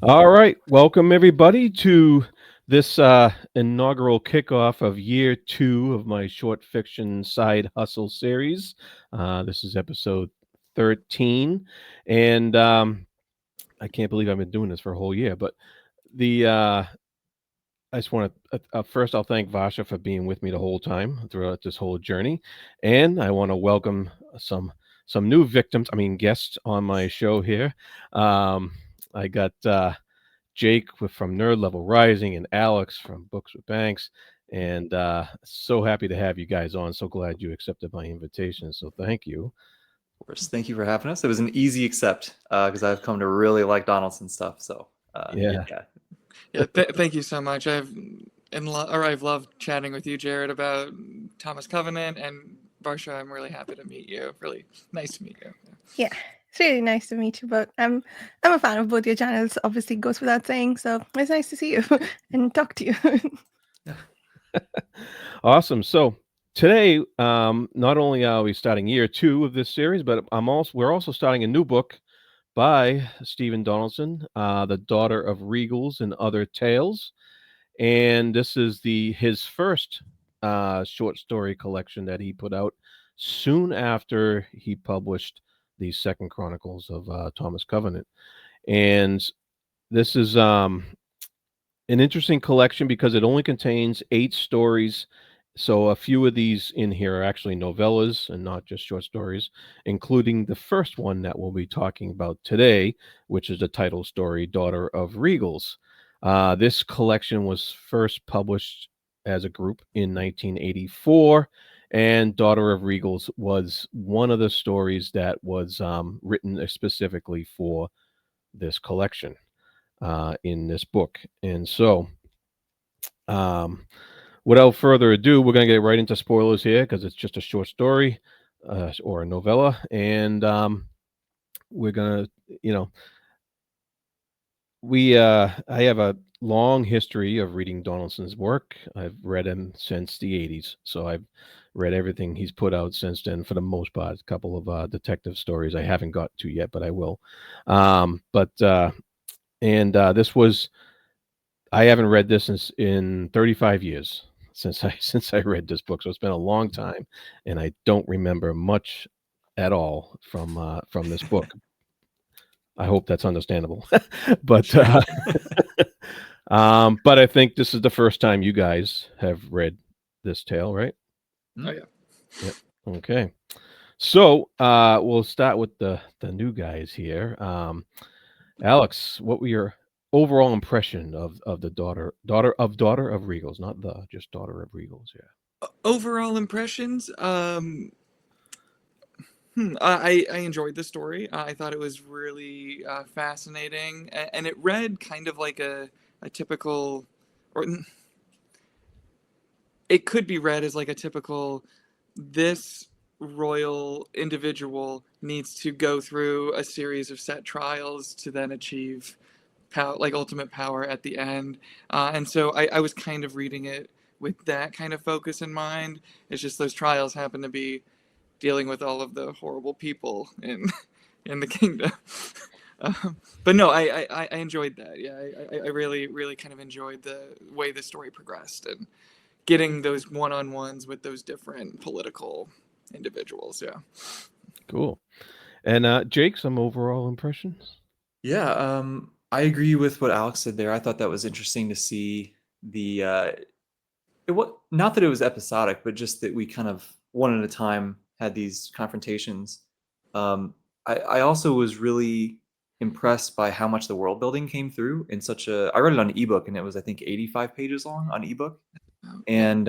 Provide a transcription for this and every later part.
All right, welcome everybody to this inaugural kickoff of year two of my short fiction side hustle series. This is episode 13, and I can't believe I've been doing this for a whole year. But the I just want to first I'll thank Vasha for being with me the whole time throughout this whole journey, and I want to welcome some new victims. I mean guests on my show here. Um, I got. Jake from Nerd Level Rising and Alex from Books with Banks. And so happy to have you guys on. So glad you accepted my invitation. So thank you. Of course, thank you for having us. It was an easy accept because I've come to really like Donaldson stuff. So Yeah. yeah, Yeah, thank you so much. I've loved chatting with you, Jared, about Thomas Covenant and Barsha. I'm really happy to meet you. Really nice to meet you. Yeah, it's really nice to meet you both. I'm a fan of both your channels. Obviously, goes without saying. So it's nice to see you and talk to you. Awesome. So today, not only are we starting year two of this series, but we're also starting a new book by Stephen Donaldson, The Daughter of Regals and Other Tales. And this is his first short story collection that he put out soon after he published the Second Chronicles of Thomas Covenant. And this is an interesting collection because it only contains 8 stories. So a few of these in here are actually novellas and not just short stories, including the first one that we'll be talking about today, which is the title story, Daughter of Regals. This collection was first published as a group in 1984, and Daughter of Regals was one of the stories that was written specifically for this collection in this book. And so, um, without further ado, we're going to get right into spoilers here because it's just a short story or a novella. And we're going to, you know, I have a long history of reading Donaldson's work. I've read him since the 80s. So I've read everything he's put out since then for the most part. A couple of detective stories I haven't got to yet, but I will. This was I haven't read this in 35 years since I read this book. So it's been a long time, and I don't remember much at all from this book. I hope that's understandable. but sure. but I think this is the first time you guys have read this tale, right? Oh yeah. Yep. Okay. So we'll start with the new guys here. Alex, what were your overall impression of the daughter of Regals, not the just daughter of Regals? Yeah. Overall impressions. I enjoyed the story. I thought it was really fascinating, and it read kind of like a typical, or it could be read as like a typical. This royal individual needs to go through a series of set trials to then achieve power, like ultimate power at the end. And so I was kind of reading it with that kind of focus in mind. It's just those trials happen to be dealing with all of the horrible people in in the kingdom. But no, I enjoyed that. Yeah, I really kind of enjoyed the way the story progressed and getting those one-on-ones with those different political individuals. Yeah. Cool. And Jake, some overall impressions? Yeah, I agree with what Alex said there. I thought that was interesting to see not that it was episodic, but just that we kind of one at a time had these confrontations. I also was really impressed by how much the world building came through in such a. I read it on ebook and it was I think 85 pages long on ebook, and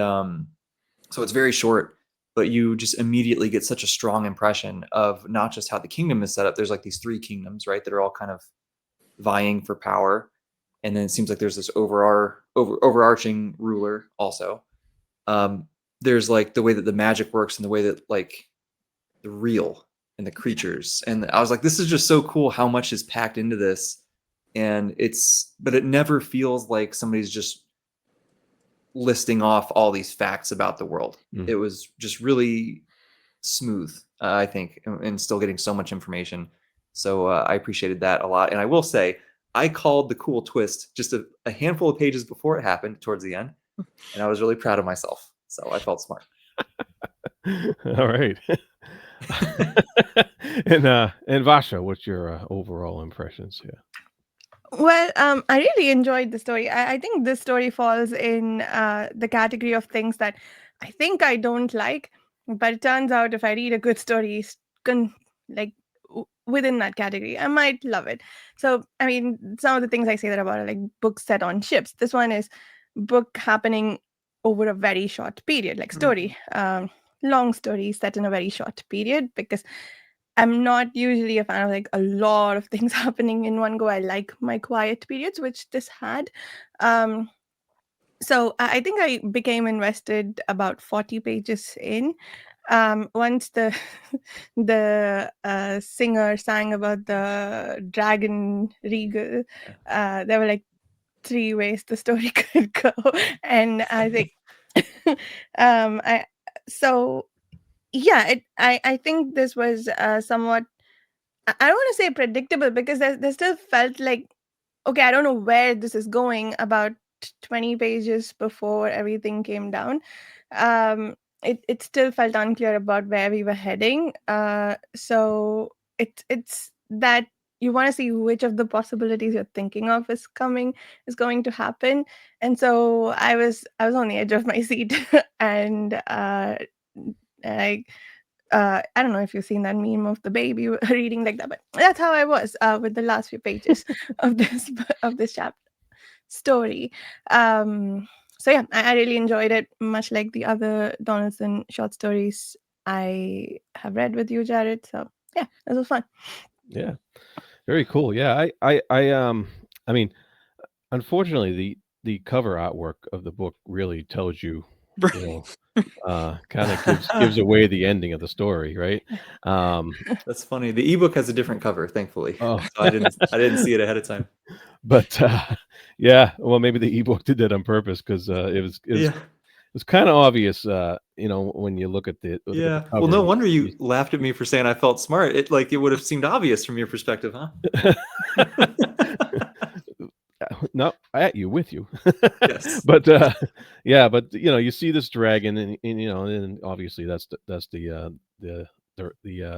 so it's very short, but you just immediately get such a strong impression of not just how the kingdom is set up. There's like these 3 kingdoms, right, that are all kind of vying for power, and then it seems like there's this overarching ruler also. There's like the way that the magic works and the way that like the real and the creatures, and I was like, this is just so cool how much is packed into this, but it never feels like somebody's just listing off all these facts about the world. It was just really smooth, I think, and still getting so much information. So I appreciated that a lot. And I will say, I called the cool twist just a handful of pages before it happened towards the end, and I was really proud of myself. So I felt smart. All right. And Vasha, what's your overall impressions here? Well, I really enjoyed the story. I think this story falls in the category of things that I think I don't like, but it turns out if I read a good story, like within that category, I might love it. So, I mean, some of the things I say that about are like books set on ships. This one is book happening over a very short period, like story, long story set in a very short period, because I'm not usually a fan of like a lot of things happening in one go. I like my quiet periods, which this had. Um, so I think I became invested about 40 pages in. Once the the singer sang about the dragon regal, there were like 3 ways the story could go, and I think, I so yeah, I think this was somewhat, I don't want to say predictable, because there still felt like, okay, I don't know where this is going about 20 pages before everything came down. Um, it still felt unclear about where we were heading. So it's that you want to see which of the possibilities you're thinking of is going to happen. And so I was on the edge of my seat, and I I don't know if you've seen that meme of the baby reading like that, but that's how I was with the last few pages of this chapter story. So yeah, I really enjoyed it, much like the other Donaldson short stories I have read with you, Jared. So yeah, this was fun. Yeah, very cool. Yeah, I mean, unfortunately, the cover artwork of the book really tells you, you know, kind of gives away the ending of the story, right? That's funny. The ebook has a different cover, thankfully. Oh, So I didn't see it ahead of time. but yeah, well, maybe the ebook did that on purpose because Yeah. it's kind of obvious, you know, when you look at the Yeah. cover. Well, no wonder you laughed at me for saying I felt smart. It would have seemed obvious from your perspective, huh? Not at you, with you. Yes. But yeah, but you know, you see this dragon, and you know, and obviously the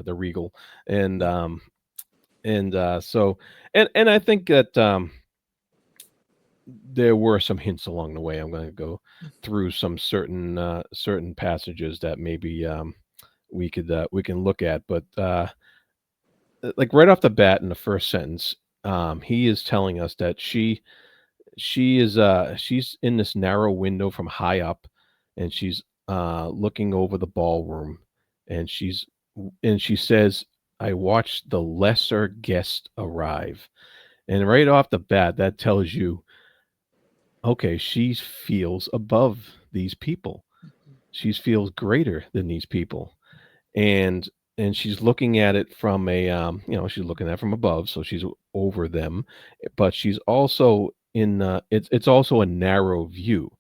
regal, and so and I think that there were some hints along the way. I'm going to go through some certain passages that maybe we can look at, but like right off the bat in the first sentence, he is telling us that she's in this narrow window from high up, and she's looking over the ballroom, and she says, I watched the lesser guest arrive. And right off the bat, that tells you, okay, she feels above these people. She feels greater than these people. And she's looking at it from a you know, she's looking at it from above, so she's over them, but she's also in it's also a narrow view.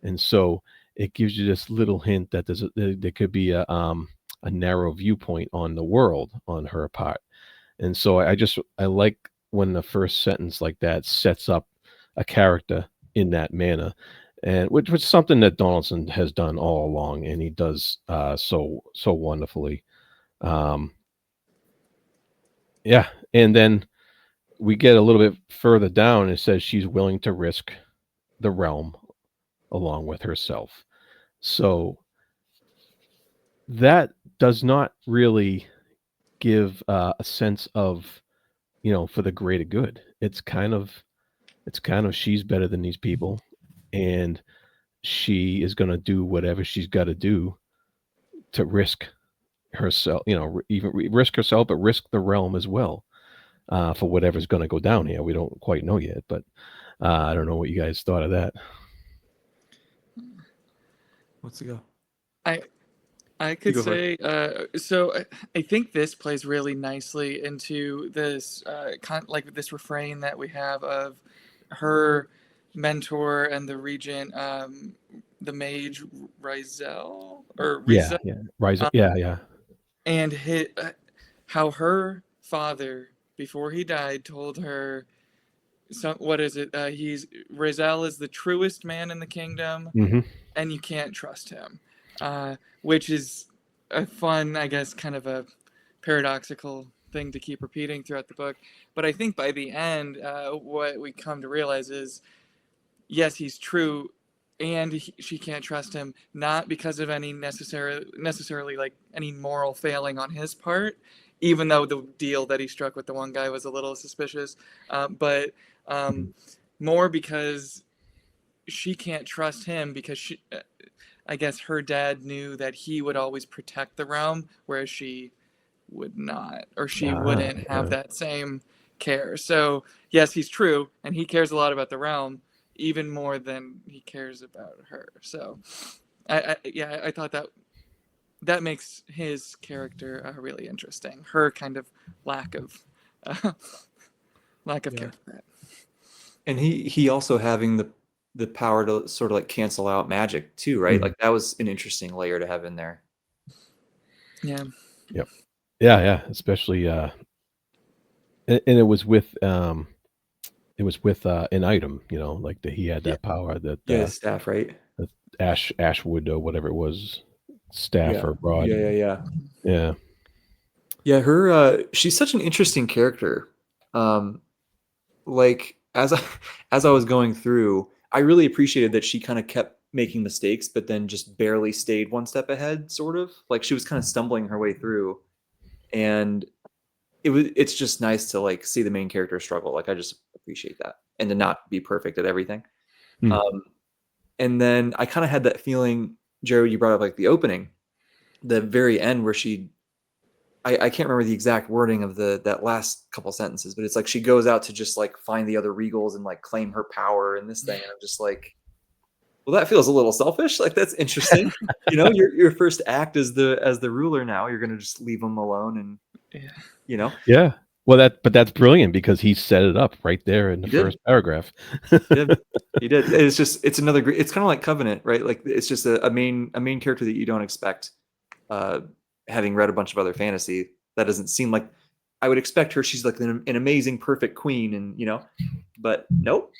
And so it gives you this little hint that there could be a narrow viewpoint on the world on her part. And so I like when the first sentence like that sets up a character in that manner, and which is something that Donaldson has done all along, and he does so wonderfully. Um, yeah, and then we get a little bit further down. And it says she's willing to risk the realm along with herself. So that does not really give a sense of, you know, for the greater good. It's kind of she's better than these people, and she is going to do whatever she's got to do to risk herself, you know, even risk herself, but risk the realm as well, for whatever's going to go down here. We don't quite know yet, but I don't know what you guys thought of that. Let's go. I could go say, so I think this plays really nicely into this like this refrain that we have of her mentor and the regent, the mage Rizel or Yeah, Riza, yeah, rise. Yeah. and how her father before he died told her what is it? Rizal is the truest man in the kingdom, Hmm. and you can't trust him, which is a fun, I guess, kind of a paradoxical thing to keep repeating throughout the book. But I think by the end, what we come to realize is, yes, he's true, and she can't trust him, not because of any necessarily like any moral failing on his part, even though the deal that he struck with the one guy was a little suspicious, but more because she can't trust him because I guess her dad knew that he would always protect the realm, whereas she would not, or she wouldn't have that same care. So yes, he's true, and he cares a lot about the realm, even more than he cares about her. So, I thought that makes his character really interesting. Her kind of lack of uh, character. And he also having the power to sort of like cancel out magic too, right? Like that was an interesting layer to have in there. Yeah. Yep. Yeah. Especially, and it was with an item, like that he had that power that Staff, right? Ashwood or whatever it was, staff or rod. Yeah. Yeah. Yeah, her she's such an interesting character. Like as I was going through, I really appreciated that she kind of kept making mistakes, but then just barely stayed one step ahead, sort of. Like she was kind of stumbling her way through. And it's just nice to like see the main character struggle. Like I just appreciate that. And to not be perfect at everything. Mm. And then I kind of had that feeling, Jerry, you brought up like the opening, the very end where I can't remember the exact wording of that last couple sentences, but it's like she goes out to just like find the other Regals and like claim her power in this thing. And I'm just like, well, that feels a little selfish. Like that's interesting. Your first act as the ruler now, you're gonna just leave them alone and Yeah. Well, but that's brilliant because he set it up right there in the first paragraph. He did. It's another great. It's kind of like Covenant, right? Like it's just a main character that you don't expect. Having read a bunch of other fantasy, that doesn't seem like I would expect her. She's like an amazing, perfect queen, and but nope,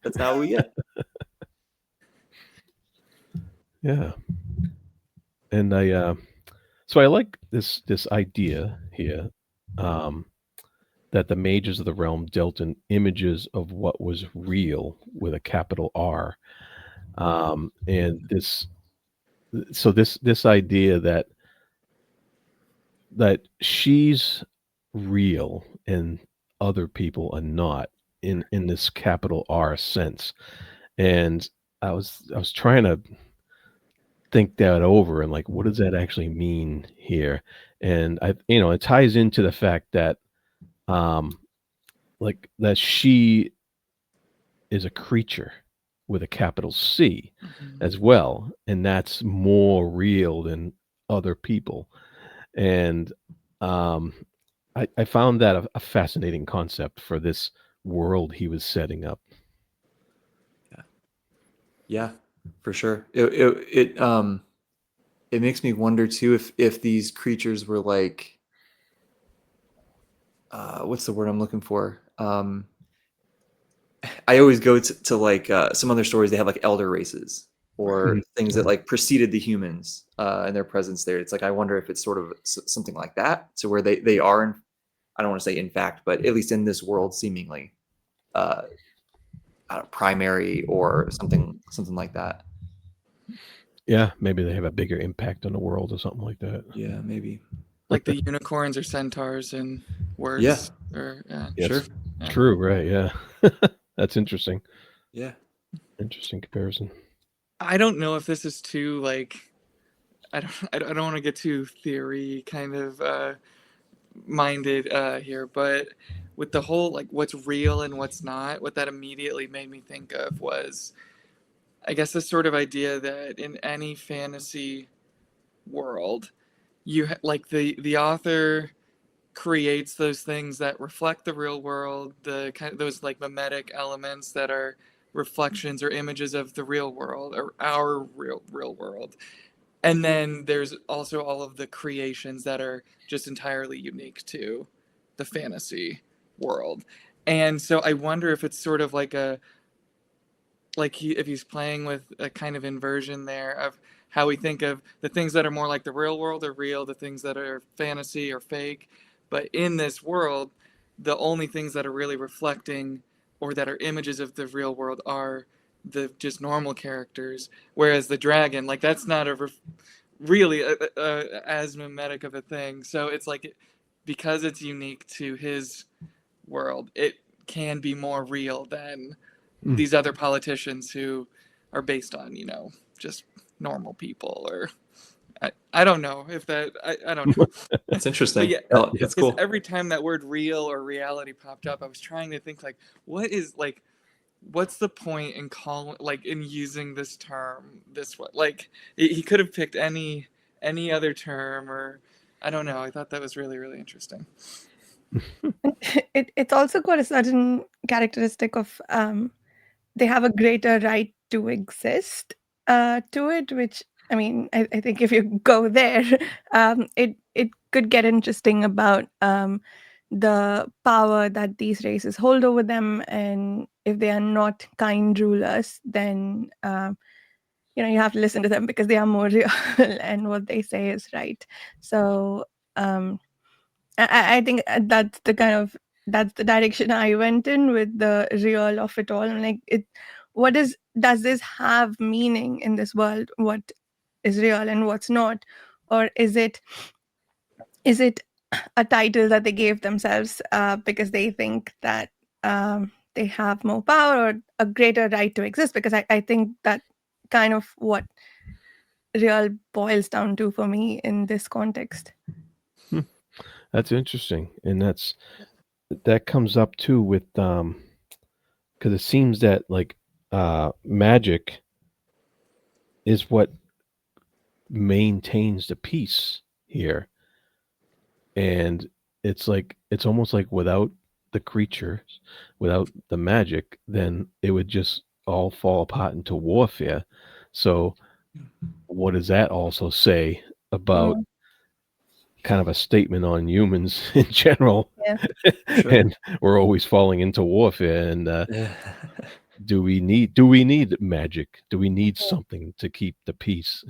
that's not what we get. Yeah. And so I like this idea here, that the mages of the realm dealt in images of what was real with a capital R, and this idea that she's real and other people are not in this capital R sense. And I was trying to think that over and like, what does that actually mean here? And it ties into the fact that like that she is a creature with a capital C as well, and that's more real than other people. And I found that a fascinating concept for this world he was setting up. Yeah, for sure. It makes me wonder too if these creatures were like, what's the word I'm looking for? I always go to like some other stories. They have like elder races or things that like preceded the humans and their presence there. It's like I wonder if it's sort of something like that, to where they are. I don't want to say in fact, but at least in this world, seemingly primary or something like that. Yeah, maybe they have a bigger impact on the world or something like that. Yeah, maybe. Like the unicorns or centaurs and words. Yeah. Sure. Yeah. True, right, yeah. That's interesting. Yeah. Interesting comparison. I don't know if this is too like I don't want to get too theory kind of minded here, but with the whole like what's real and what's not, what that immediately made me think of was, I guess, this sort of idea that in any fantasy world, like the author creates those things that reflect the real world, the kind of those like mimetic elements that are reflections or images of the real world or our real world. And then there's also all of the creations that are just entirely unique to the fantasy world. And so I wonder if it's sort of like if he's playing with a kind of inversion there of how we think of the things that are more like the real world are real, the things that are fantasy or fake. But in this world, the only things that are really reflecting or that are images of the real world are the just normal characters. Whereas the dragon, like that's not really as mimetic of a thing. So it's like because it's unique to his world, it can be more real than these other politicians who are based on, just normal people. Or I don't know if I don't know. That's interesting. But yeah, That's because cool. every time that word real or reality popped up, I was trying to think like, what's the point in in using this term this way? Like he could have picked any other term, or I don't know. I thought that was really, really interesting. It's also got a certain characteristic of they have a greater right to exist to it, which I mean, I think if you go there, it could get interesting about the power that these races hold over them, and if they are not kind rulers, then you have to listen to them because they are more real and what they say is right. So I think that's the direction I went in with the real of it all. And like does this have meaning in this world? What is real and what's not? Or is it a title that they gave themselves because they think that they have more power or a greater right to exist? Because I think that kind of what real boils down to for me in this context. That's interesting, and that comes up too with because it seems that like magic is what maintains the peace here, and it's almost like without the creatures, without the magic, then it would just all fall apart into warfare. So what does that also say about kind of a statement on humans in general? Yeah. Sure. And we're always falling into warfare, and do we need magic? Do we need something to keep the peace?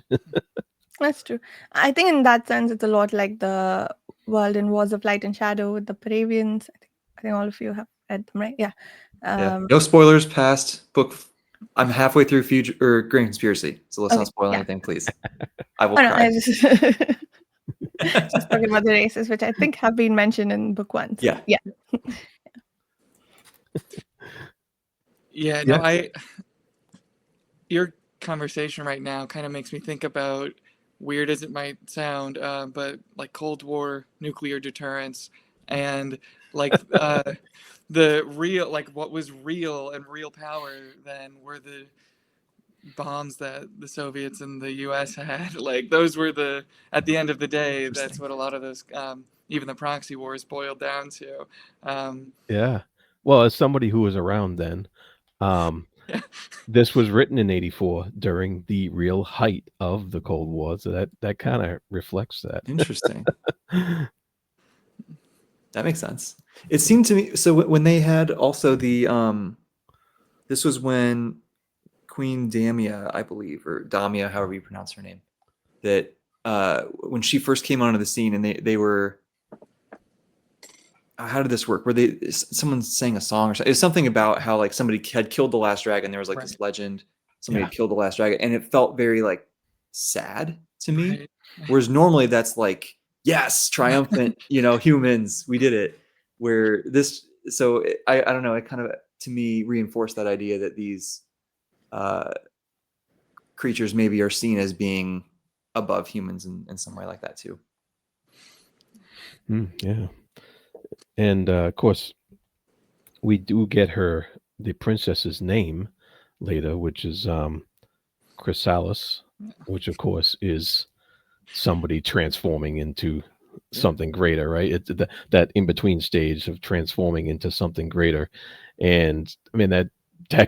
That's true. I think in that sense, it's a lot like the world in Wars of Light and Shadow with the Paravians. I think all of you have read them, right? Yeah. Yeah. No spoilers past book. I'm halfway through Future or Grand Conspiracy, so let's not spoil anything, please. I will Oh, no, cry. I just talking about the races, which I think have been mentioned in book 1. So, Yeah. Yeah, no, your conversation right now kind of makes me think about, weird as it might sound, but like Cold War nuclear deterrence and like the real, like what was real and real power then were the bombs that the Soviets and the US had. Like those were at the end of the day, that's what a lot of those, even the proxy wars boiled down to. Yeah. Well, as somebody who was around then, this was written in '84 during the real height of the Cold War, so that kind of reflects that. Interesting. That makes sense. It seemed to me, so when they had also the this was when Queen Damia, I believe, or Damia, however you pronounce her name, that when she first came onto the scene, and they were, how did this work? Were someone sang a song or something? It was something about how like somebody had killed the last dragon. There was like this legend, somebody had killed the last dragon, and it felt very like sad to me. Right. Whereas normally that's like, yes, triumphant, humans, we did it. Where this, so I don't know, it kind of to me reinforced that idea that these creatures maybe are seen as being above humans in some way like that too. Yeah. And of course, we do get the princess's name later, which is Chrysalis, which of course is somebody transforming into something greater, right? It's that in between stage of transforming into something greater, and I mean that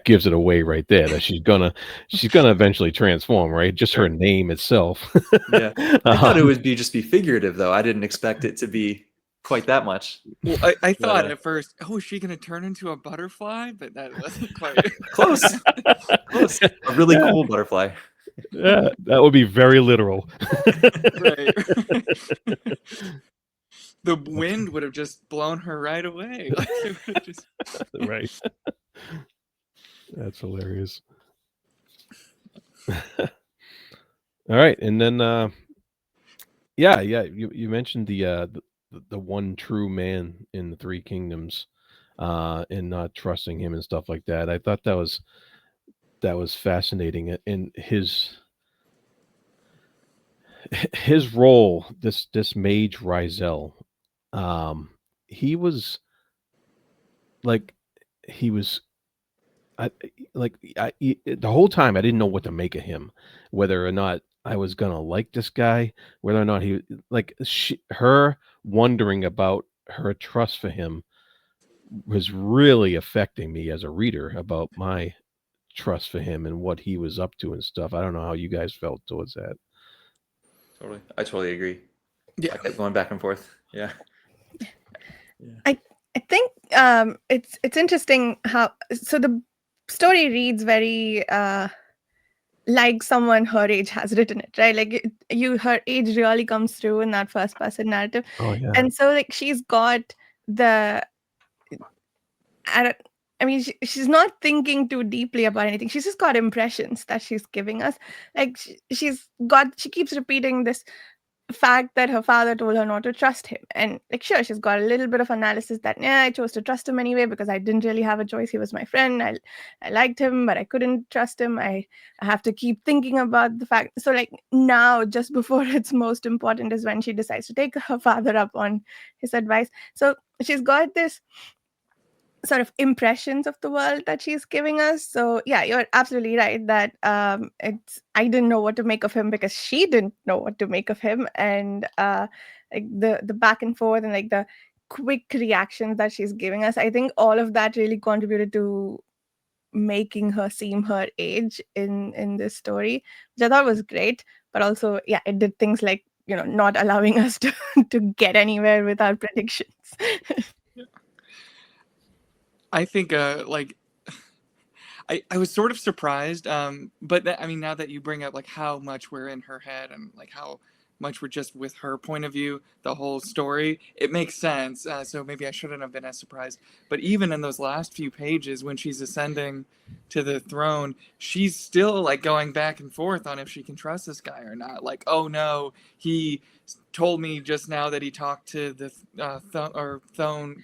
gives it away right there that she's gonna eventually transform, right? Just her name itself. Yeah, I thought it would just be figurative though. I didn't expect it to be quite that much. Well, I thought But, at first, oh, is she going to turn into a butterfly? But that wasn't quite. close. Close. A really Yeah. cool butterfly. Yeah, that would be very literal. Right. The wind would have just blown her right away. Like, it would have just... Right. That's hilarious. All right, and then yeah, you mentioned the one true man in the three kingdoms, and not trusting him and stuff like that. I thought that was fascinating, and his role, this mage Rizel, he was like he was I the whole time I didn't know what to make of him, whether or not I was gonna like this guy, whether or not he like her wondering about her trust for him was really affecting me as a reader about my trust for him and what he was up to and stuff. I don't know how you guys felt towards that. Totally. I totally agree. Yeah. I kept going back and forth. Yeah. I think it's interesting how the story reads very like someone her age has written it, right? Like her age really comes through in that first person narrative. Oh yeah. And so like she's got the I mean, she's not thinking too deeply about anything. She's just got impressions that she's giving us. Like she keeps repeating this fact that her father told her not to trust him. And like, sure, she's got a little bit of analysis that, yeah, I chose to trust him anyway because I didn't really have a choice. He was my friend. I liked him, but I couldn't trust him. I have to keep thinking about the fact. So like now, just before it's most important is when she decides to take her father up on his advice. So she's got this sort of impressions of the world that she's giving us. So yeah, you're absolutely right that I didn't know what to make of him because she didn't know what to make of him, and like the back and forth and like the quick reactions that she's giving us, I think all of that really contributed to making her seem her age in this story, which I thought was great. But also, yeah, it did things like, not allowing us to get anywhere with our predictions. I think like I was sort of surprised, but I mean, now that you bring up like how much we're in her head and like how much we're just with her point of view, the whole story, it makes sense. So maybe I shouldn't have been as surprised. But even in those last few pages, when she's ascending to the throne, she's still like going back and forth on if she can trust this guy or not. Like, oh no, he told me just now that he talked to the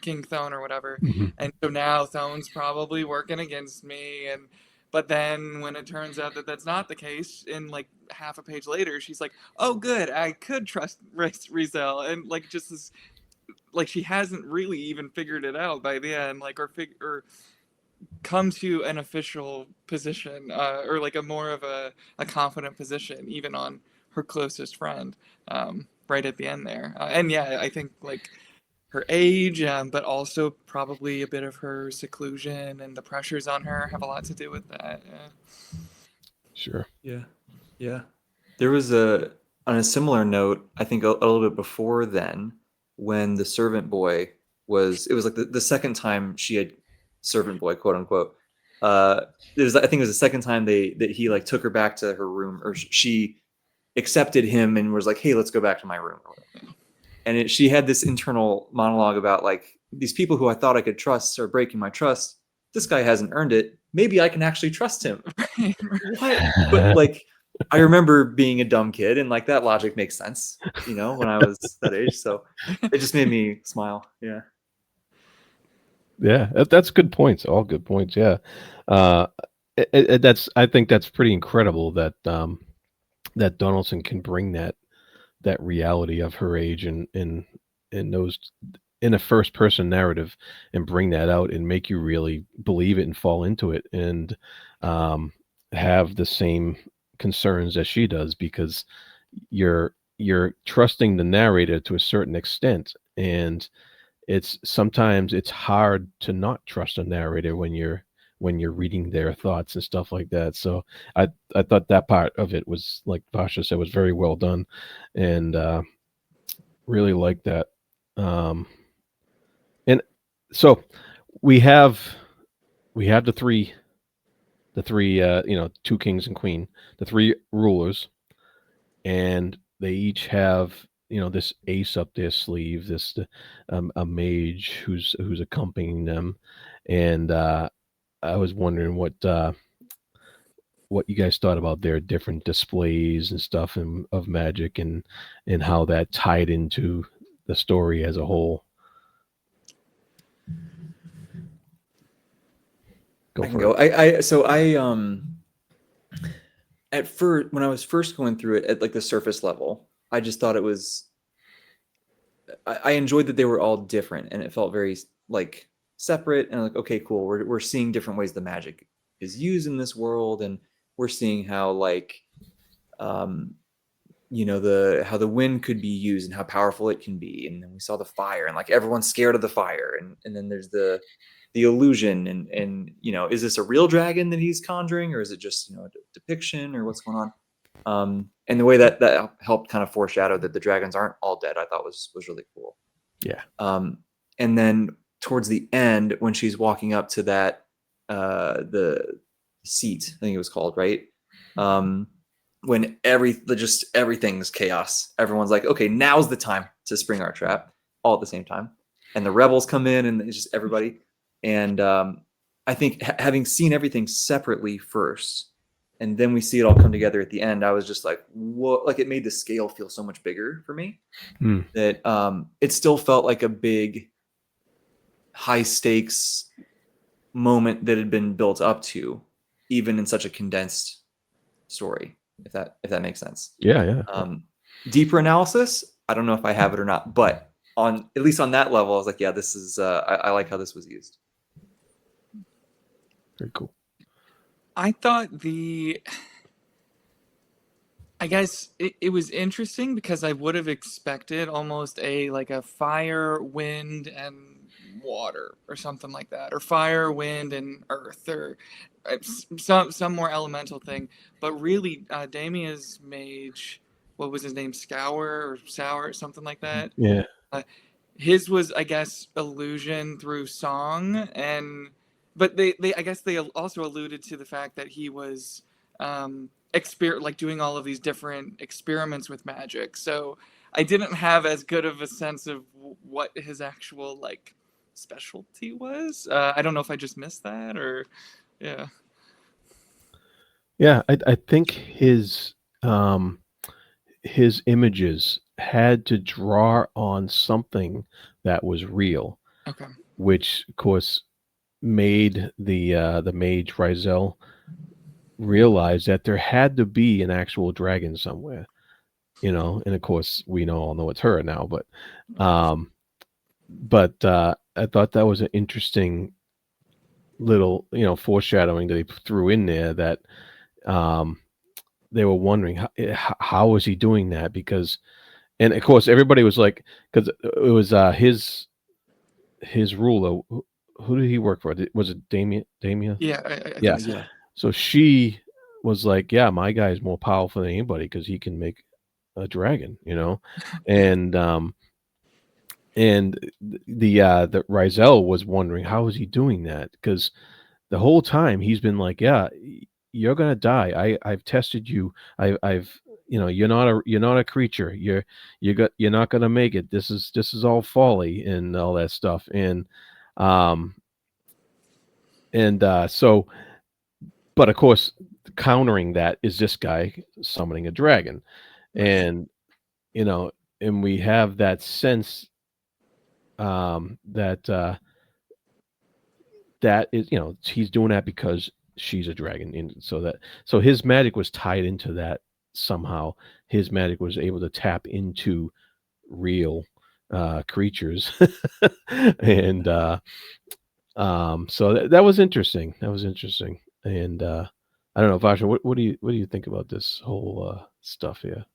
King Thone or whatever, and so now Thone's probably working against me. And but then when it turns out that that's not the case, in like half a page later, she's like, oh good, I could trust Rizel. And like just this, like she hasn't really even figured it out by the end, like or come to an official position, or like a more of a confident position even on her closest friend, right at the end there. And yeah, I think like her age, but also probably a bit of her seclusion and the pressures on her have a lot to do with that. Sure. Yeah. There was on a similar note, I think a little bit before then, when the servant boy it was like the second time she had servant boy, quote unquote. I think it was the second time that he like took her back to her room, or she accepted him and was like, hey, let's go back to my room. And she had this internal monologue about like, these people who I thought I could trust are breaking my trust. This guy hasn't earned it. Maybe I can actually trust him. What? But like, I remember being a dumb kid, and like that logic makes sense, when I was that age. So it just made me smile. Yeah. Yeah, that's good points. All good points. Yeah, I think that's pretty incredible that that Donaldson can bring that reality of her age and in those in a first person narrative and bring that out and make you really believe it and fall into it and have the same concerns as she does, because you're trusting the narrator to a certain extent, and sometimes it's hard to not trust a narrator when you're reading their thoughts and stuff like that. So I thought that part of it was, like Pasha said, was very well done, and really liked that. And so we have the three two kings and queen, the three rulers, and they each have this ace up their sleeve, this a mage who's accompanying them, and I was wondering what you guys thought about their different displays and stuff of magic, and how that tied into the story as a whole. I can go. I at first, when I was first going through it at like the surface level, I just thought it was. I enjoyed that they were all different, and it felt very like separate. And like, okay, cool. We're seeing different ways the magic is used in this world, and we're seeing how like, how the wind could be used and how powerful it can be. And then we saw the fire, and like everyone's scared of the fire, and then there's the illusion, and is this a real dragon that he's conjuring, or is it just a depiction, or what's going on? And the way that helped kind of foreshadow that the dragons aren't all dead, I thought was really cool. Yeah. And then towards the end, when she's walking up to that the seat, I think it was called, right? When everything's chaos, everyone's like, okay, now's the time to spring our trap, all at the same time, and the rebels come in, and it's just everybody. And I think having seen everything separately first, and then we see it all come together at the end, I was just like, what? Like, it made the scale feel so much bigger for me. That it still felt like a big, high stakes moment that had been built up to, even in such a condensed story. If that makes sense. Yeah. Deeper analysis, I don't know if I have it or not, but at least on that level, I was like, yeah, this is. I like how this was used. Very cool. I thought I guess it was interesting because I would have expected almost a fire, wind, and water or something like that, or fire, wind, and earth, or some more elemental thing. But really, Damia's mage, what was his name, Scour or Sour, something like that. Yeah. His was, I guess, illusion through song, but they I guess they also alluded to the fact that he was doing all of these different experiments with magic. So I didn't have as good of a sense of what his actual specialty was. I don't know if I just missed that, or yeah. Yeah, I think his images had to draw on something that was real, Okay. which of course made the mage Rizel realize that there had to be an actual dragon somewhere, and of course we all know it's her now, but I thought that was an interesting little foreshadowing that he threw in there, that they were wondering how was he doing that, because, and of course everybody was like, because it was his ruler. Who did he work for? Was it Damia? Yeah, I Yeah. think so. Yeah. So she was like, yeah, my guy is more powerful than anybody because he can make a dragon, and the Rizel was wondering how is he doing that, because the whole time he's been like, yeah, you're gonna die. I've tested you. I've you're not a creature. You're not gonna make it. This is all folly and all that stuff. Um so, but of course, countering that is this guy summoning a dragon, Right. and and we have that sense that is, he's doing that because she's a dragon, and so his magic was tied into that somehow. His magic was able to tap into real creatures, and so that was interesting. And I don't know, Vasha, what do you think about this whole stuff here?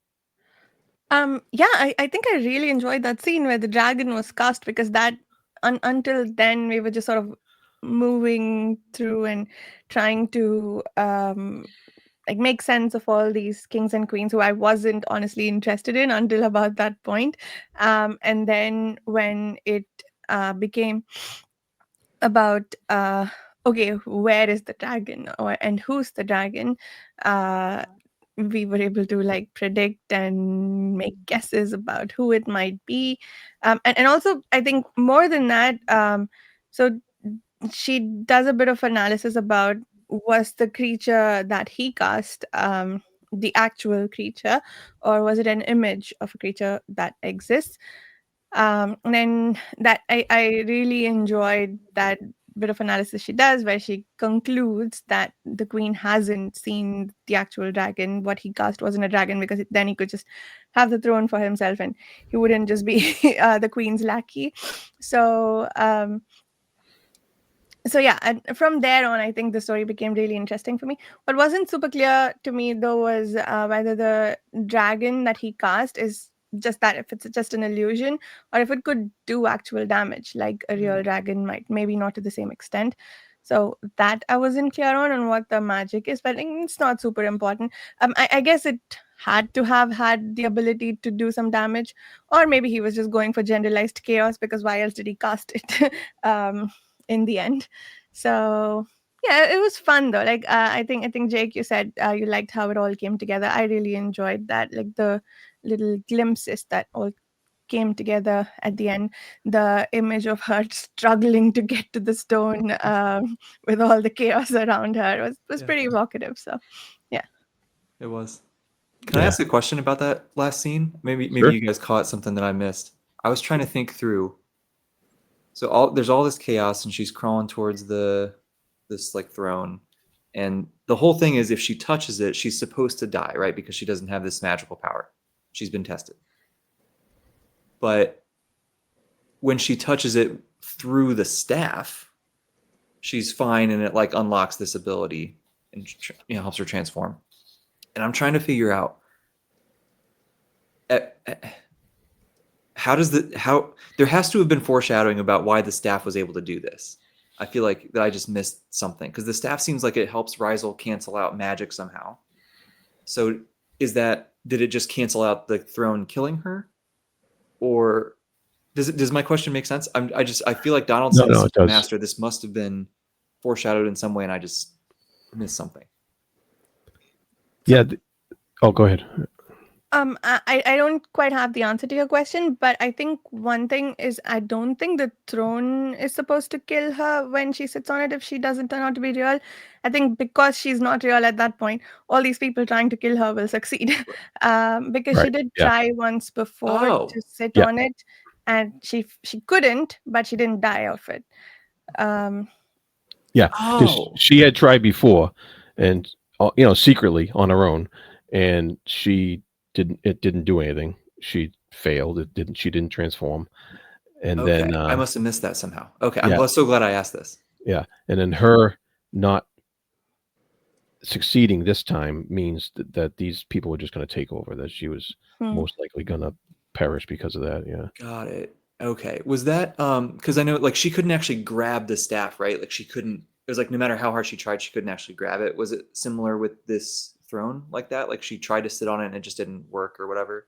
Yeah, I think I really enjoyed that scene where the dragon was cast, because that until then we were just sort of moving through and trying to like make sense of all these kings and queens who I wasn't honestly interested in until about that point. And then when it became about okay, where is the dragon, and who's the dragon, uh, we were able to like predict and make guesses about who it might be. And also I think more than that, so she does a bit of analysis about, was the creature that he cast the actual creature, or was it an image of a creature that exists? And then that I really enjoyed that bit of analysis she does, where she concludes that the queen hasn't seen the actual dragon. What he cast wasn't a dragon, because then he could just have the throne for himself and he wouldn't just be the queen's lackey. So so yeah, and from there on I think the story became really interesting for me. What wasn't super clear to me though was whether the dragon that he cast is just that, if it's just an illusion, or if it could do actual damage like a real dragon might, maybe not to the same extent. So that I wasn't clear on what the magic is, but I think it's not super important. I guess it had to have had the ability to do some damage, or maybe he was just going for generalized chaos, because why else did he cast it in the end? So yeah, it was fun though. Like I think Jake, you said you liked how it all came together. I really enjoyed that, like the little glimpses that all came together at the end. The image of her struggling to get to the stone with all the chaos around her was Yeah. pretty evocative. So yeah. It was. Can I Yeah. ask a question about that last scene? Maybe Sure. you guys caught something that I missed. I was trying to think through. So there's all this chaos, and she's crawling towards this like throne, and the whole thing is if she touches it, she's supposed to die, right? Because she doesn't have this magical power. She's been tested. But when she touches it through the staff, she's fine, and it like unlocks this ability and helps her transform. And I'm trying to figure out how there has to have been foreshadowing about why the staff was able to do this. I feel like that I just missed something, because the staff seems like it helps Rysel cancel out magic somehow. So did it just cancel out the throne killing her, or does my question make sense? I feel like Donaldson is No, it such a does. master. This must have been foreshadowed in some way, and I just missed something. Yeah. Oh, go ahead. I don't quite have the answer to your question, but I think one thing is, I don't think the throne is supposed to kill her when she sits on it if she doesn't turn out to be real. I think because she's not real at that point, all these people trying to kill her will succeed. Because she Right. did Yeah. try once before Oh. to sit Yeah. on it, and she couldn't, but she didn't die of it. Yeah. 'Cause Oh. she had tried before, and secretly on her own, and it didn't do anything. She failed. She didn't transform. And Okay. then I must have missed that somehow. Okay. yeah. I'm so glad I asked this. Yeah. And then her not succeeding this time means that these people were just going to take over, that she was most likely going to perish because of that. Yeah. Got it. Okay. Was that because I know like she couldn't actually grab the staff, right? Like she couldn't, it was like no matter how hard she tried, she couldn't actually grab it. Was it similar with this throne like that? Like she tried to sit on it and it just didn't work or whatever?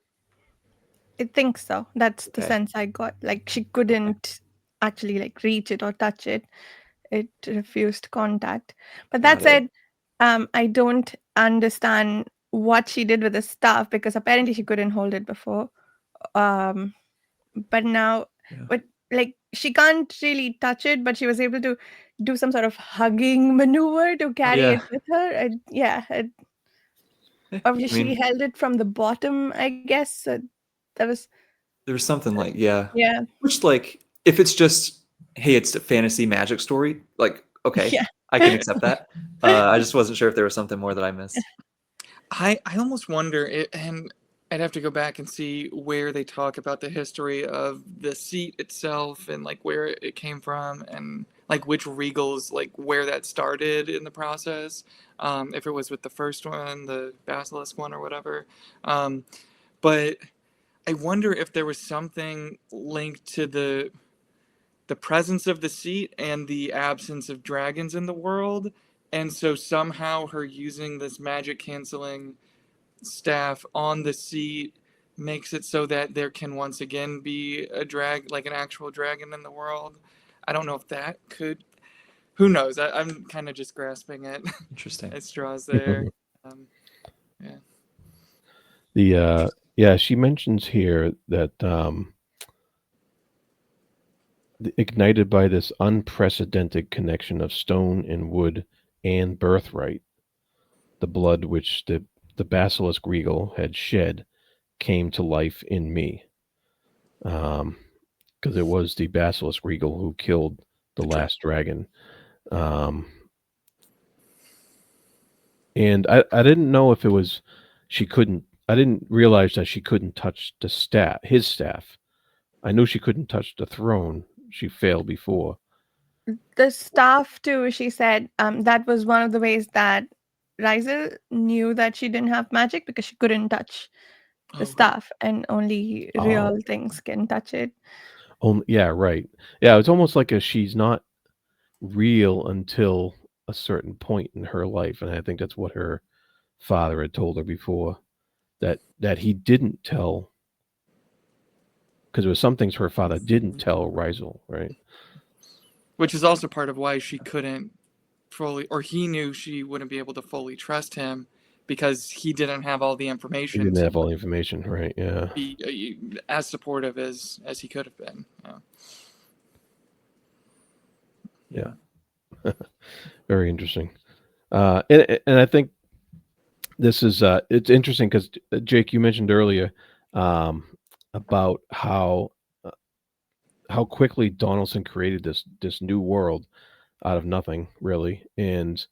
I think so. That's the Okay. sense I got. Like she couldn't actually like reach it or touch it. It refused contact. But that Got it. said, I don't understand what she did with the staff, because apparently she couldn't hold it before. But now, Yeah. but like she can't really touch it, but she was able to do some sort of hugging maneuver to carry Yeah. it with her. And yeah, obviously she held it from the bottom, I guess. So that was there was something like, yeah. yeah. Which like if it's just, hey, it's a fantasy magic story, like, okay, Yeah. I can accept that. I just wasn't sure if there was something more that I missed. I almost wonder, and I'd have to go back and see where they talk about the history of the seat itself and like where it came from, and like which regals, like where that started in the process. If it was with the first one, the basilisk one, or whatever. But I wonder if there was something linked to the presence of the seat and the absence of dragons in the world And so somehow her using this magic canceling staff on the seat makes it so that there can once again be a like an actual dragon in the world. I don't know if that could. Who knows? I'm kind of just grasping at Interesting. at straws there. Yeah. She mentions here that ignited by this unprecedented connection of stone and wood and birthright, the blood which the basilisk regal had shed came to life in me. Because it was the basilisk regal who killed the last dragon. And I didn't know if it was I didn't realize that she couldn't touch his staff. I knew she couldn't touch the throne. She failed before. The staff too, she said, that was one of the ways that Rizel knew that she didn't have magic, because she couldn't touch the staff, and only real things can touch it. Yeah, right. Yeah, it's almost like she's not real until a certain point in her life, and I think that's what her father had told her before, that he didn't tell, because there was some things her father didn't tell Rizel, right? Which is also part of why she couldn't fully, or he knew she wouldn't be able to fully trust him, because he didn't have all the information. He didn't have all the information, right? Yeah. Be as supportive as he could have been. Yeah. Very interesting. And I think this is it's interesting because Jake, you mentioned earlier about how quickly Donaldson created this new world out of nothing, really, and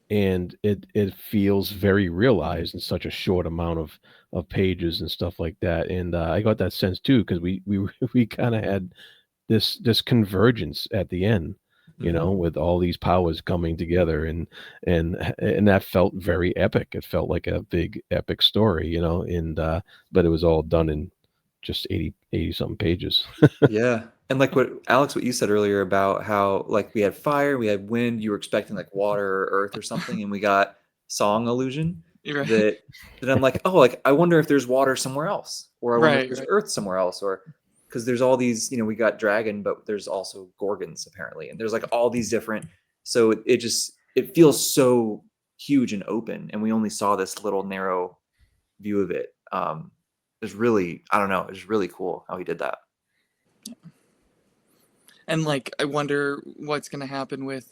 it feels very realized in such a short amount of pages and stuff like that. And I got that sense too, because we kind of had this convergence at the end, with all these powers coming together, and that felt very epic. It felt like a big epic story, and but it was all done in just 80 something pages. Yeah. And like what you said earlier about how like we had fire, we had wind, you were expecting like water or earth or something, and we got song illusion. Right. that I'm like, oh, like I wonder if there's water somewhere else, or I wonder if there's Right. earth somewhere else, or because there's all these, we got dragon, but there's also gorgons apparently, and there's like all these different. So it feels so huge and open, and we only saw this little narrow view of it. It's really, I don't know, it's really cool how he did that. And like, I wonder what's going to happen with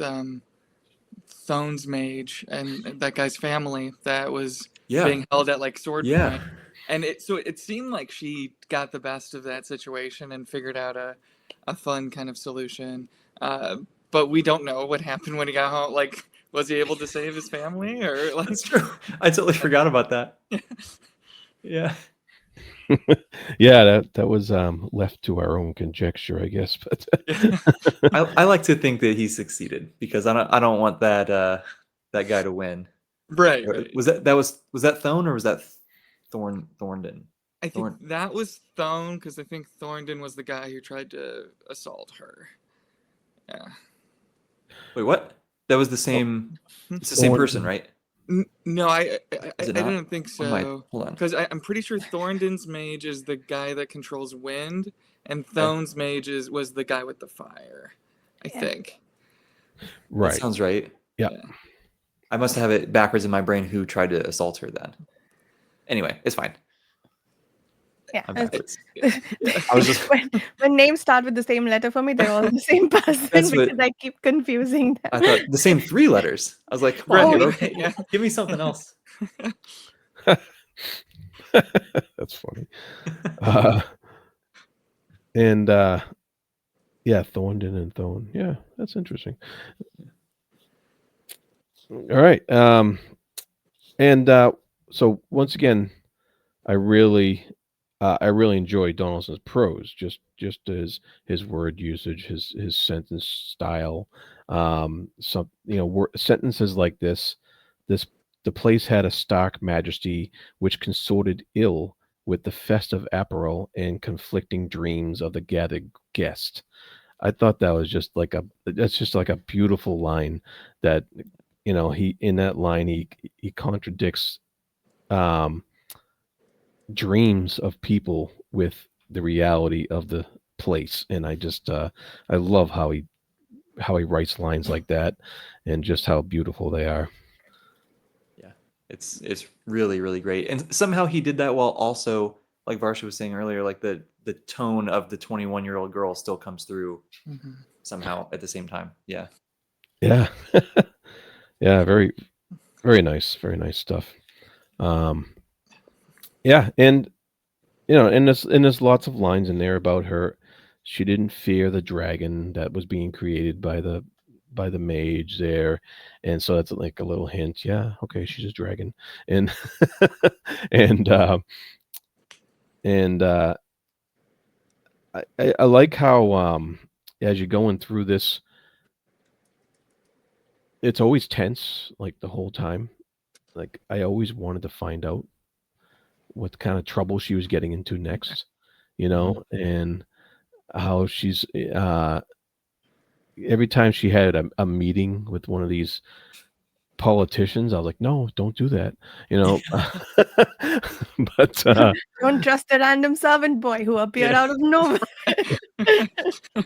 Thone's mage and that guy's family that was being held at like sword point. And it seemed like she got the best of that situation and figured out a fun kind of solution. But we don't know what happened when he got home. Like, was he able to save his family, or like? That's true. I totally forgot about that. Yeah. Yeah, that was left to our own conjecture, I guess. But I like to think that he succeeded, because I don't want that guy to win. Right. Was that Thone, or was that Thorndon? I think that was Thone, because I think Thorndon was the guy who tried to assault her. Yeah. Wait, what? That was the same. It's the same person, right? No, I didn't think so. Hold on. Because I'm pretty sure Thorndon's mage is the guy that controls wind, and Thone's mage was the guy with the fire, I think. Right. That sounds right. Yeah. I must have it backwards in my brain who tried to assault her then. Anyway, it's fine. Yeah. I was just when names start with the same letter for me, they're all the same person, because I keep confusing them. I thought the same 3 letters. I was like, come on, give me something else. That's funny. And Thorndon and Thone. Yeah, that's interesting. All right. So once again, I really enjoy Donaldson's prose, just his word usage, his sentence style. Sentences like this, the place had a stark majesty which consorted ill with the festive apparel and conflicting dreams of the gathered guest. I thought that was just like that's just like a beautiful line that, he in that line he contradicts um dreams of people with the reality of the place. And I love how he writes lines like that and just how beautiful they are. Yeah, it's really really great, and somehow he did that while also, like Varsha was saying earlier, like the tone of the 21-year-old girl still comes through Mhm. somehow at the same time. Yeah. Yeah. Yeah, very very nice stuff. Um yeah, and and there's lots of lines in there about her. She didn't fear the dragon that was being created by the mage there, and so that's like a little hint. Yeah, okay, she's a dragon, and and and I like how as you're going through this, it's always tense like the whole time. Like I always wanted to find out what kind of trouble she was getting into next, and how she's every time she had a meeting with one of these politicians, I was like, "No, don't do that," you know. But Don't trust a random servant boy who appeared Yeah. out of nowhere.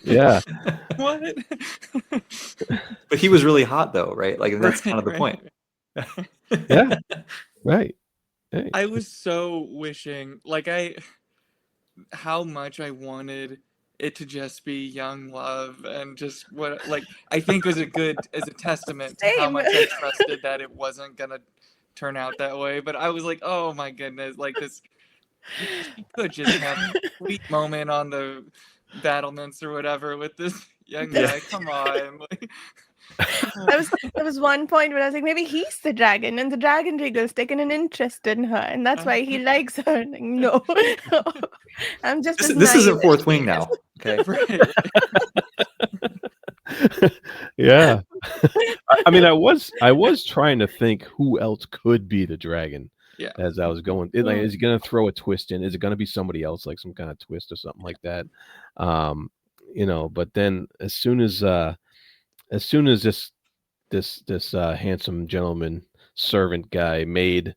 yeah, What? But he was really hot though, right? Like, and that's kind of the Right. point. yeah, right. Hey, I was so wishing, like, how much I wanted it to just be young love and just what, like, I think was as a testament to how Same. much I trusted that it wasn't gonna turn out that way. But I was like, oh my goodness, like this, she could just have a sweet moment on the battlements or whatever with this young guy. Come on, like, There was one point where I was like, maybe he's the dragon, and the dragon Regal's taken an interest in her, and that's why he likes her. Like, no, I'm just as This isn't naive Fourth as Wing she now. Okay. right. yeah. I mean, I was trying to think who else could be the dragon Yeah. as I was going. Like, is he going to throw a twist in? Is it going to be somebody else, like some kind of twist or something like that? Um, But then as soon as this handsome gentleman servant guy made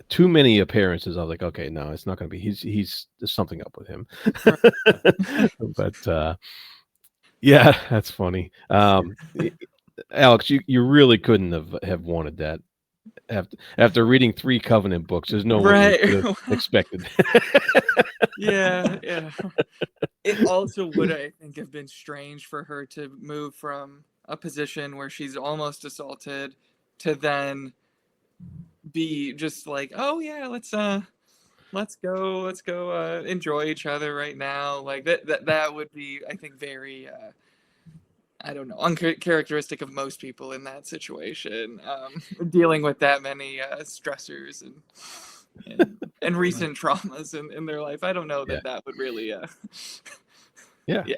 too many appearances, I was like, okay, no, it's not going to be. There's something up with him. But yeah, that's funny. Alex, you really couldn't have wanted that after reading 3 Covenant books. There's no way you could have Right. expected. Yeah, yeah. It also would, I think, have been strange for her to move from a position where she's almost assaulted to then be just like, oh yeah, let's go enjoy each other right now. Like that would be, I think, very I don't know, uncharacteristic of most people in that situation, dealing with that many stressors and recent traumas in their life. I don't know Yeah. that would really Yeah. yeah.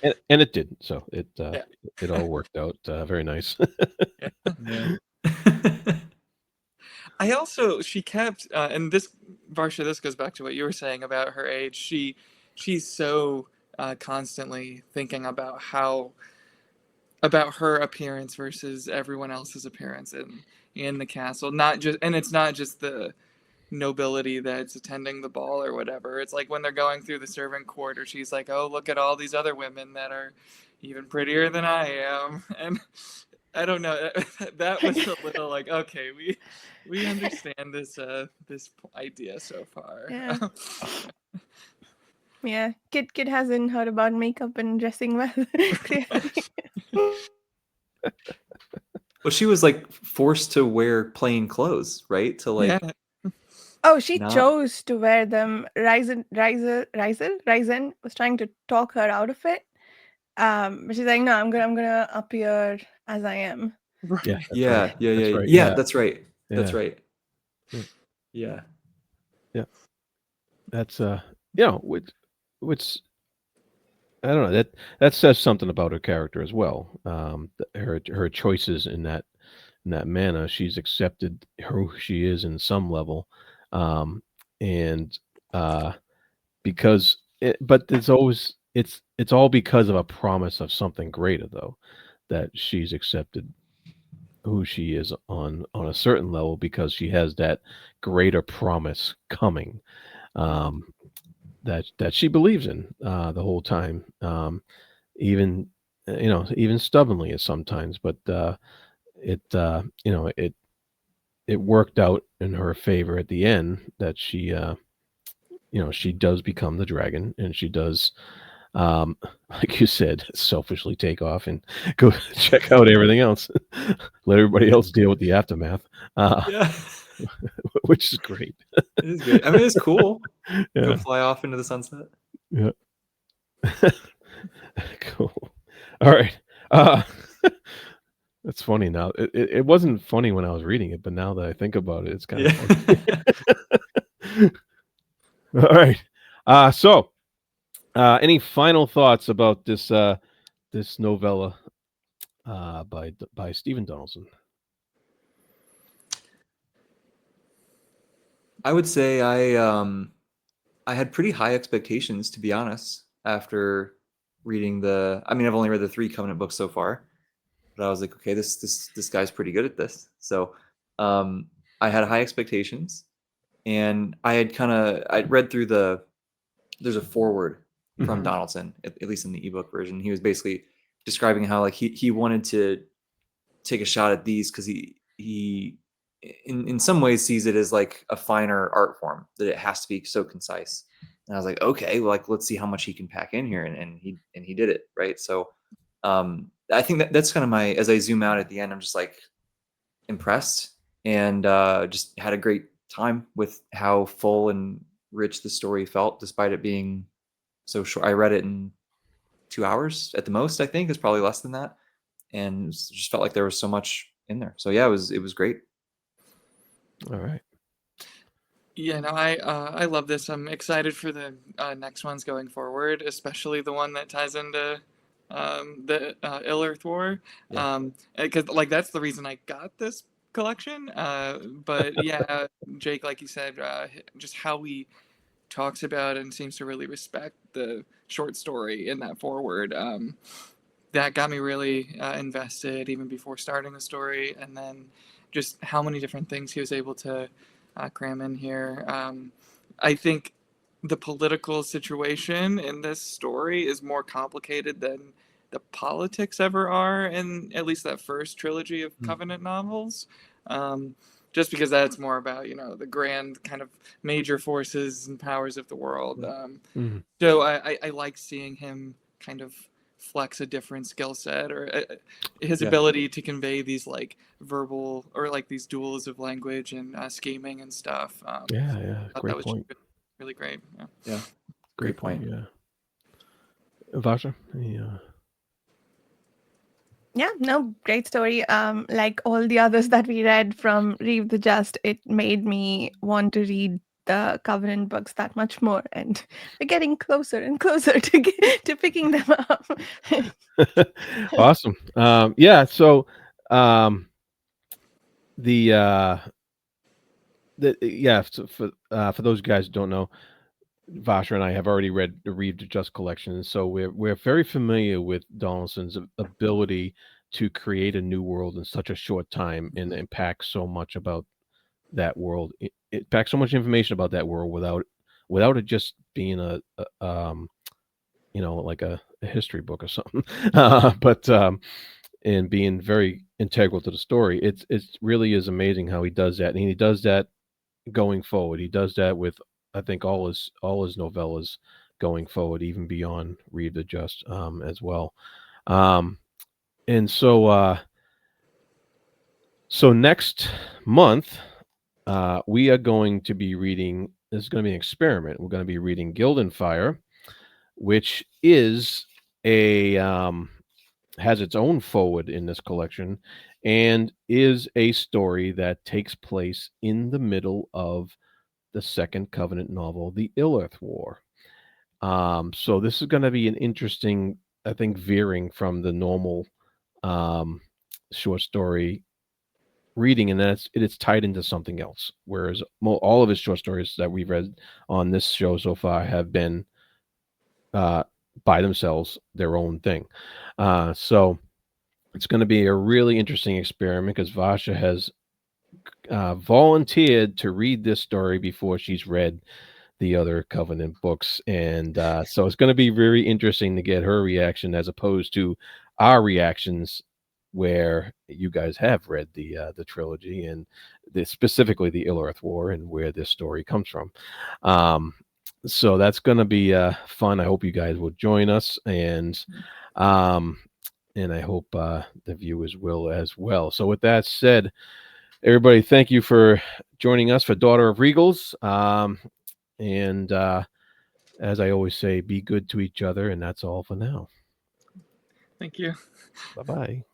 And it didn't. So it Yeah. it all worked out very nice. Yeah. I also, she kept and this, Varsha, this goes back to what you were saying about her age. She's so constantly thinking about her appearance versus everyone else's appearance in the castle. Not just, and it's not just the nobility that's attending the ball or whatever. It's like when they're going through the servant quarter, she's like, "Oh, look at all these other women that are even prettier than I am." And I don't know. That was a little like, okay, we understand this idea so far. Yeah. Yeah, kid hasn't heard about makeup and dressing well. Clearly. Well, she was like forced to wear plain clothes, right? To like Yeah. Oh, she not. chose to wear them. Ryzen was trying to talk her out of it. But she's like, no, I'm gonna appear as I am. Right. Yeah. That's Yeah, right. yeah, That's yeah, right. yeah. Yeah. That's right. That's Yeah. right. Yeah. Yeah. That's which I don't know, that says something about her character as well. Her choices in that manner, she's accepted who she is in some level, and because but there's always it's all because of a promise of something greater, though, that she's accepted who she is on a certain level because she has that greater promise coming, um, that she believes in the whole time, even even stubbornly at sometimes, but it it worked out in her favor at the end that she does become the dragon, and she does, um, like you said, selfishly take off and go check out everything else, let everybody else deal with the aftermath, Yeah. which is great. It is great. I mean, it's cool. Go Yeah, fly off into the sunset. yeah. Cool. All right. Uh, that's funny now. It wasn't funny when I was reading it, but now that I think about it, it's kind of funny. All right. So, any final thoughts about this novella by Stephen Donaldson? I would say I had pretty high expectations, to be honest, after reading I mean, I've only read the 3 Covenant books so far, but I was like, okay, this guy's pretty good at this. So um, I had high expectations, and I'd read through there's a foreword from Mhm. Donaldson, at least in the ebook version. He was basically describing how like he wanted to take a shot at these because he in some ways sees it as like a finer art form, that it has to be so concise. And I was like, okay, well, like let's see how much he can pack in here, and he did it, right? So I think that's kind of my, as I zoom out at the end, I'm just like impressed, and just had a great time with how full and rich the story felt, despite it being so short. I read it in 2 hours at the most. I think it's probably less than that, and just felt like there was so much in there. So yeah, it was great. All right. Yeah, no, I love this. I'm excited for the next ones going forward, especially the one that ties into the Ill-Earth War. Yeah. Because like that's the reason I got this collection. But yeah, Jake, like you said, just how he talks about and seems to really respect the short story in that foreword. That got me really invested even before starting the story, and then just how many different things he was able to cram in here. I think the political situation in this story is more complicated than the politics ever are in at least that first trilogy of Mm. Covenant novels. Um, just because that's more about the grand kind of major forces and powers of the world. Yeah. Mhm. So I like seeing him kind of flex a different skill set, or his Yeah. ability to convey these like verbal or like these duels of language and scheming and stuff. Yeah, I thought that great was point. really great. Yeah. Yeah. Great Great point. Yeah. Vasha? Yeah, no, great story. Like all the others that we read from Reeve the Just, it made me want to read the Covenant books that much more, and we're getting closer and closer to picking them up. Awesome. Yeah, so um, the yeah, so for those guys who don't know, Vasher and I have already read the Reeve the Just collection, and so we're very familiar with Donaldson's ability to create a new world in such a short time and pack so much about that world. It packs so much information about that world without it just being like a history book or something. But and being very integral to the story. It really is amazing how he does that, and he does that going forward. He does that with, I think, all his novellas going forward, even beyond Read the Just, as well. Um, and so next month, we are going to be reading. This is going to be an experiment. We're going to be reading Guild and Fire, which is has its own forward in this collection, and is a story that takes place in the middle of the Second Covenant novel, The Ill-Earth War. So this is going to be an interesting, I think, veering from the normal um, short story reading, and then it's tied into something else. Whereas all of his short stories that we've read on this show so far have been by themselves their own thing. So it's going to be a really interesting experiment because Vasha has volunteered to read this story before she's read the other Covenant books, and so it's going to be very interesting to get her reaction as opposed to our reactions, where you guys have read the trilogy and specifically the Ill-Earth War and where this story comes from. So that's going to be fun. I hope you guys will join us, and I hope the viewers will as well. So with that said, everybody, thank you for joining us for Daughter of Regals. And as I always say, be good to each other. And that's all for now. Thank you. Bye-bye.